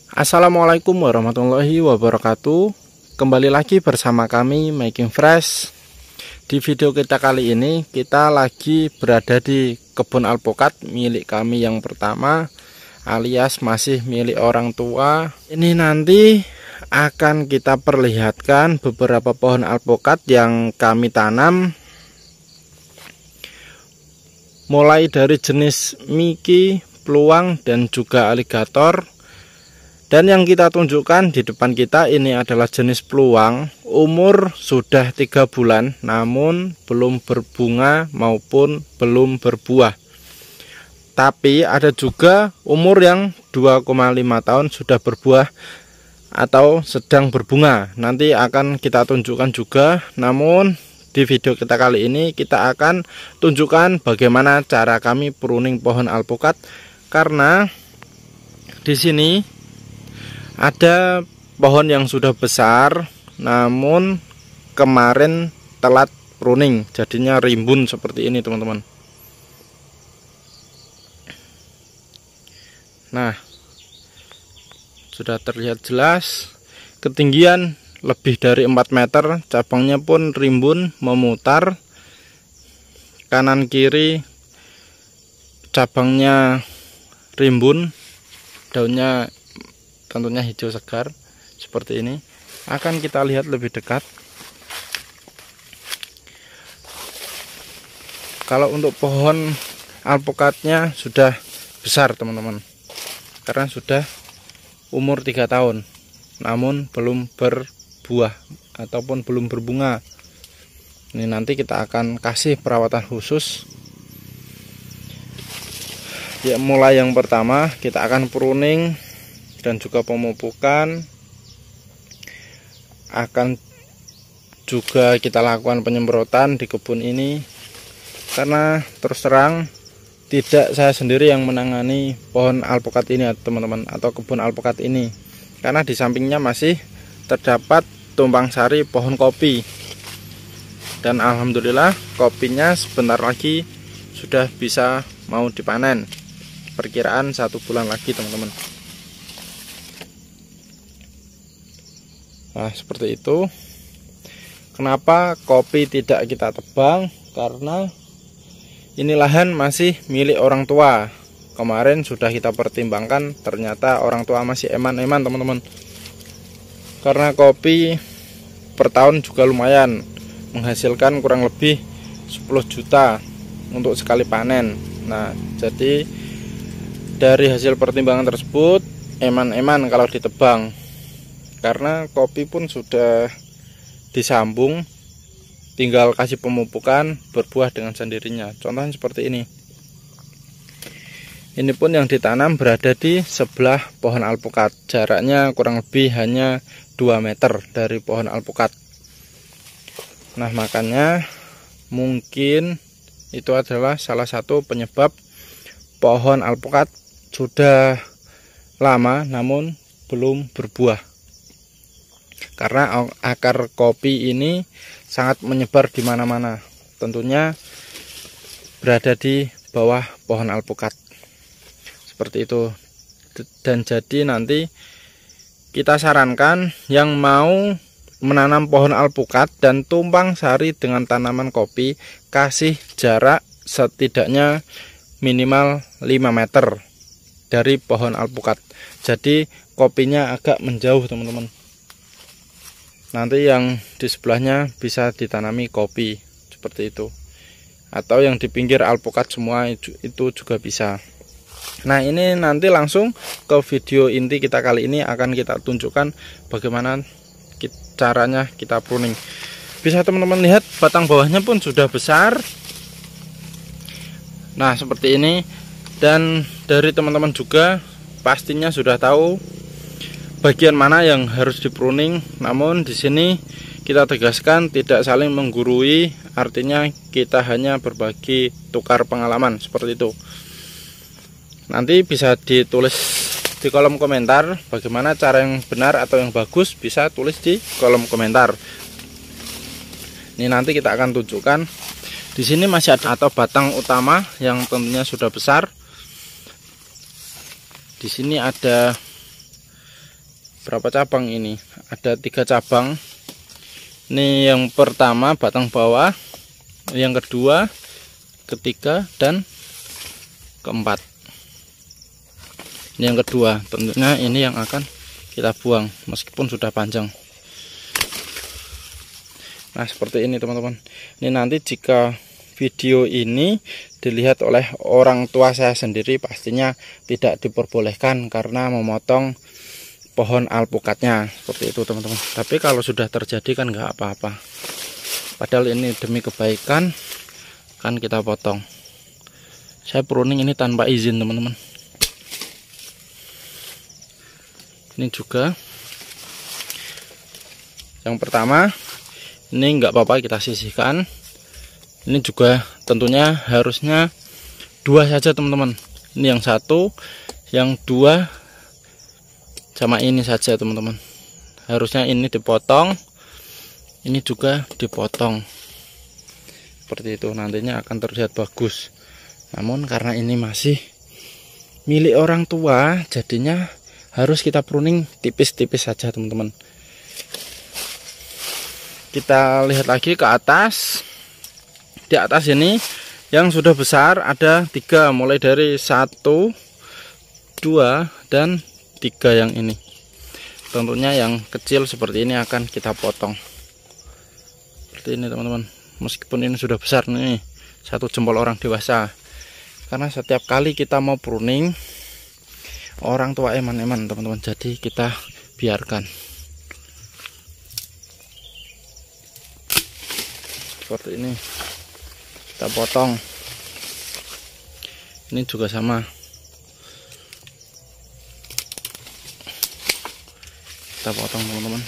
Assalamualaikum warahmatullahi wabarakatuh. Kembali lagi bersama kami Making Fresh. Di video kita kali ini kita lagi berada di kebun alpukat milik kami yang pertama, alias masih milik orang tua. Ini nanti akan kita perlihatkan beberapa pohon alpukat yang kami tanam, mulai dari jenis Miki, Pluang, dan juga aligator. Dan yang kita tunjukkan di depan kita ini adalah jenis Pluang, umur sudah 3 bulan namun belum berbunga maupun belum berbuah. Tapi ada juga umur yang 2,5 tahun sudah berbuah atau sedang berbunga. Nanti akan kita tunjukkan juga, namun di video kita kali ini kita akan tunjukkan bagaimana cara kami pruning pohon alpukat, karena di sini ada pohon yang sudah besar namun kemarin telat pruning, jadinya rimbun seperti ini teman-teman. Nah, sudah terlihat jelas ketinggian lebih dari 4 meter, cabangnya pun rimbun memutar kanan kiri, cabangnya rimbun, daunnya tentunya hijau segar seperti ini. Akan kita lihat lebih dekat. Kalau untuk pohon alpukatnya sudah besar teman-teman, karena sudah umur 3 tahun namun belum berbuah ataupun belum berbunga. Ini nanti kita akan kasih perawatan khusus. Ya, mulai yang pertama kita akan pruning dan juga pemupukan. Akan juga kita lakukan penyemprotan di kebun ini, karena terus terang tidak saya sendiri yang menangani pohon alpukat ini teman-teman, atau kebun alpukat ini, karena di sampingnya masih terdapat tumpang sari pohon kopi. Dan alhamdulillah kopinya sebentar lagi sudah bisa mau dipanen, perkiraan 1 bulan lagi teman-teman. Nah, seperti itu. Kenapa kopi tidak kita tebang? Karena ini lahan masih milik orang tua. Kemarin sudah kita pertimbangkan, ternyata orang tua masih eman-eman teman-teman. Karena kopi per tahun juga lumayan, menghasilkan kurang lebih 10 juta untuk sekali panen. Nah, jadi dari hasil pertimbangan tersebut eman-eman kalau ditebang, karena kopi pun sudah disambung, tinggal kasih pemupukan, berbuah dengan sendirinya. Contohnya seperti ini. Ini pun yang ditanam berada di sebelah pohon alpukat, jaraknya kurang lebih hanya 2 meter dari pohon alpukat. Nah, makanya mungkin itu adalah salah satu penyebab pohon alpukat sudah lama namun belum berbuah, karena akar kopi ini sangat menyebar di mana-mana, tentunya berada di bawah pohon alpukat seperti itu. Dan jadi nanti kita sarankan yang mau menanam pohon alpukat dan tumpang sari dengan tanaman kopi, kasih jarak setidaknya minimal 5 meter dari pohon alpukat, jadi kopinya agak menjauh teman-teman. Nanti yang di sebelahnya bisa ditanami kopi seperti itu, atau yang di pinggir alpukat semua itu juga bisa. Nah, ini nanti langsung ke video inti kita kali ini, akan kita tunjukkan bagaimana caranya kita pruning. Bisa teman-teman lihat batang bawahnya pun sudah besar. Nah, seperti ini. Dan dari teman-teman juga pastinya sudah tahu bagian mana yang harus dipruning. Namun di sini kita tegaskan tidak saling menggurui, artinya kita hanya berbagi tukar pengalaman seperti itu. Nanti bisa ditulis di kolom komentar bagaimana cara yang benar atau yang bagus, bisa tulis di kolom komentar. Ini nanti kita akan tunjukkan. Di sini masih ada atau batang utama yang tentunya sudah besar. Di sini ada berapa cabang ini? Ada 3 cabang. Ini yang pertama batang bawah, yang kedua, ketiga, dan keempat. Ini yang kedua, tentunya ini yang akan kita buang meskipun sudah panjang. Nah seperti ini teman-teman. Ini nanti jika video ini dilihat oleh orang tua saya sendiri, pastinya tidak diperbolehkan karena memotong pohon alpukatnya, seperti itu teman-teman. Tapi kalau sudah terjadi kan nggak apa-apa, padahal ini demi kebaikan kan kita potong. Saya pruning ini tanpa izin teman-teman. Ini juga yang pertama, ini nggak apa-apa kita sisihkan. Ini juga tentunya harusnya 2 saja teman-teman. Ini yang 1, yang 2 sama ini saja teman-teman. Harusnya ini dipotong, ini juga dipotong. Seperti itu, nantinya akan terlihat bagus. Namun karena ini masih milik orang tua, jadinya harus kita pruning tipis-tipis saja teman-teman. Kita lihat lagi ke atas. Di atas ini yang sudah besar ada 3, mulai dari 1, 2, dan 3 yang ini. Tentunya yang kecil seperti ini akan kita potong seperti ini teman-teman. Meskipun ini sudah besar nih, 1 jempol orang dewasa. Karena setiap kali kita mau pruning, orang tua eman-eman teman-teman, jadi kita biarkan seperti ini. Kita potong. Ini juga sama. Kita potong teman-teman.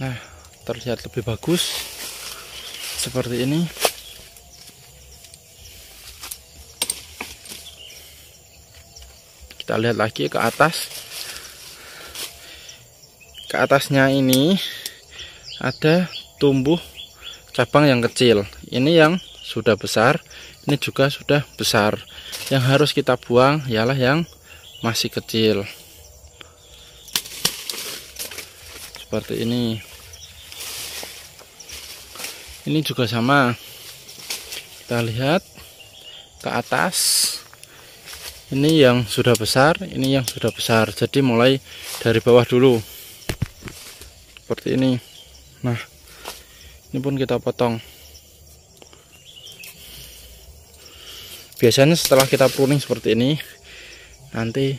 Nah, terlihat lebih bagus seperti ini. Kita lihat lagi ke atas. Ke atasnya ini ada tumbuh cabang yang kecil. Ini yang sudah besar, ini juga sudah besar. Yang harus kita buang ialah yang masih kecil. Seperti ini. Ini juga sama. Kita lihat ke atas. Ini yang sudah besar, ini yang sudah besar. Jadi mulai dari bawah dulu. Seperti ini. Nah, ini pun kita potong. Biasanya setelah kita pruning seperti ini, nanti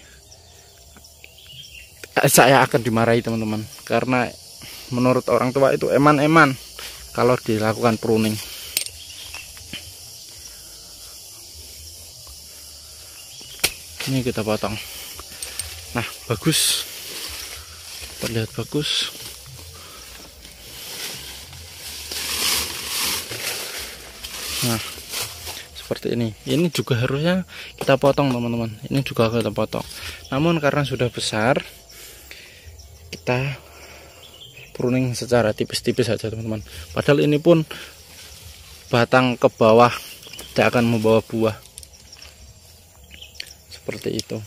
saya akan dimarahi teman-teman, karena menurut orang tua itu eman-eman kalau dilakukan pruning. Ini kita potong. Nah, bagus, terlihat bagus. Nah, seperti ini. Ini juga harusnya kita potong teman-teman. Ini juga kita potong. Namun karena sudah besar, kita pruning secara tipis-tipis saja teman-teman. Padahal ini pun batang ke bawah tidak akan membawa buah. Seperti itu.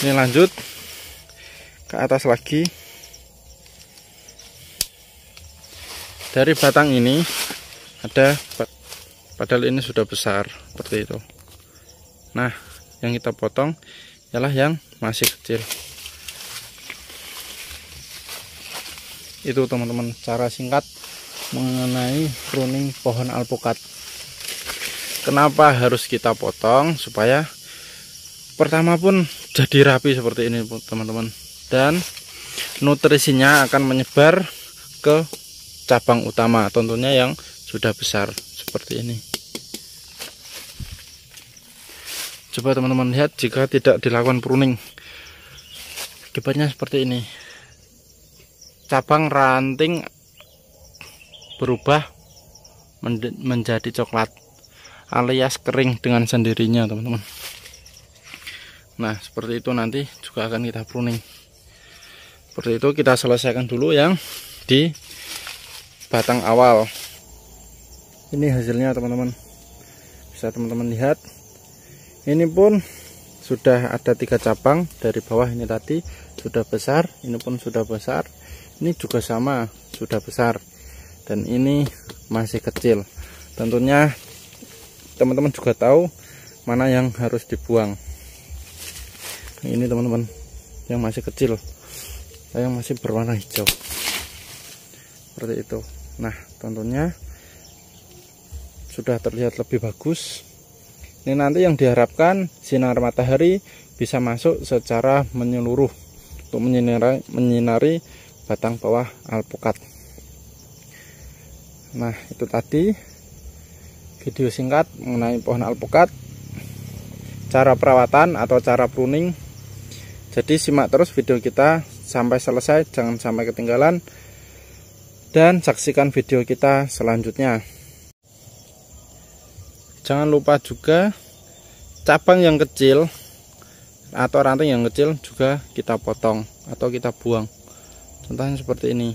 Ini lanjut ke atas lagi. Dari batang ini ada, padahal ini sudah besar seperti itu. Nah, yang kita potong ialah yang masih kecil. Itu teman-teman cara singkat mengenai pruning pohon alpukat. Kenapa harus kita potong? Supaya pertama pun jadi rapi seperti ini teman-teman, dan nutrisinya akan menyebar ke cabang utama, tentunya yang sudah besar seperti ini. Coba teman-teman lihat jika tidak dilakukan pruning, akibatnya seperti ini. Cabang ranting berubah menjadi coklat alias kering dengan sendirinya teman-teman. Nah, seperti itu nanti juga akan kita pruning. Seperti itu kita selesaikan dulu yang di batang awal. Ini hasilnya teman-teman. Bisa teman-teman lihat. Ini pun sudah ada 3 cabang. Dari bawah ini tadi sudah besar, ini pun sudah besar, ini juga sama sudah besar, dan ini masih kecil. Tentunya teman-teman juga tahu mana yang harus dibuang. Ini teman-teman yang masih kecil, yang masih berwarna hijau seperti itu. Nah, tentunya sudah terlihat lebih bagus. Ini nanti yang diharapkan sinar matahari bisa masuk secara menyeluruh untuk menyinari batang bawah alpukat. Nah, itu tadi video singkat mengenai pohon alpukat, cara perawatan atau cara pruning. Jadi simak terus video kita sampai selesai, jangan sampai ketinggalan, dan saksikan video kita selanjutnya. Jangan lupa juga cabang yang kecil atau ranting yang kecil juga kita potong atau kita buang. Contohnya seperti ini.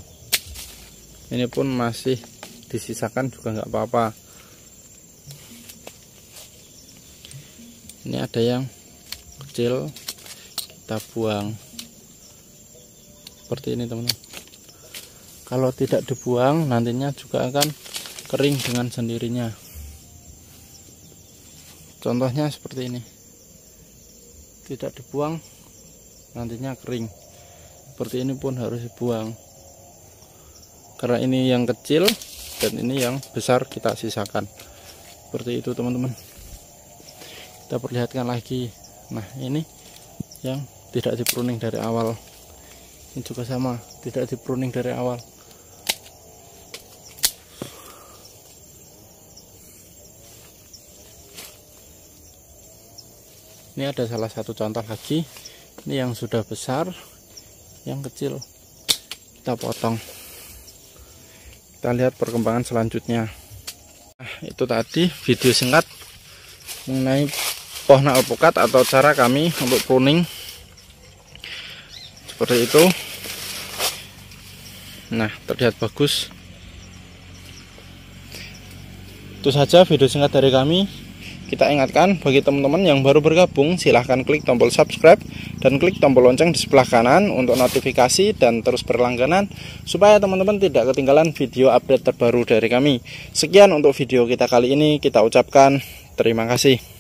Ini pun masih disisakan juga nggak apa-apa. Ini ada yang kecil, kita buang. Seperti ini teman-teman. Kalau tidak dibuang nantinya juga akan kering dengan sendirinya. Contohnya seperti ini, tidak dibuang nantinya kering. Seperti ini pun harus dibuang, karena ini yang kecil dan ini yang besar kita sisakan. Seperti itu teman-teman. Kita perlihatkan lagi. Nah, ini yang tidak dipruning dari awal, ini juga sama, tidak dipruning dari awal. Ini ada salah satu contoh lagi. Ini yang sudah besar, yang kecil kita potong. Kita lihat perkembangan selanjutnya. Nah, itu tadi video singkat mengenai pohon alpukat atau cara kami untuk pruning. Seperti itu. Nah, terlihat bagus. Itu saja video singkat dari kami. Kita ingatkan bagi teman-teman yang baru bergabung, silahkan klik tombol subscribe dan klik tombol lonceng di sebelah kanan untuk notifikasi dan terus berlangganan supaya teman-teman tidak ketinggalan video update terbaru dari kami. Sekian untuk video kita kali ini, kita ucapkan terima kasih.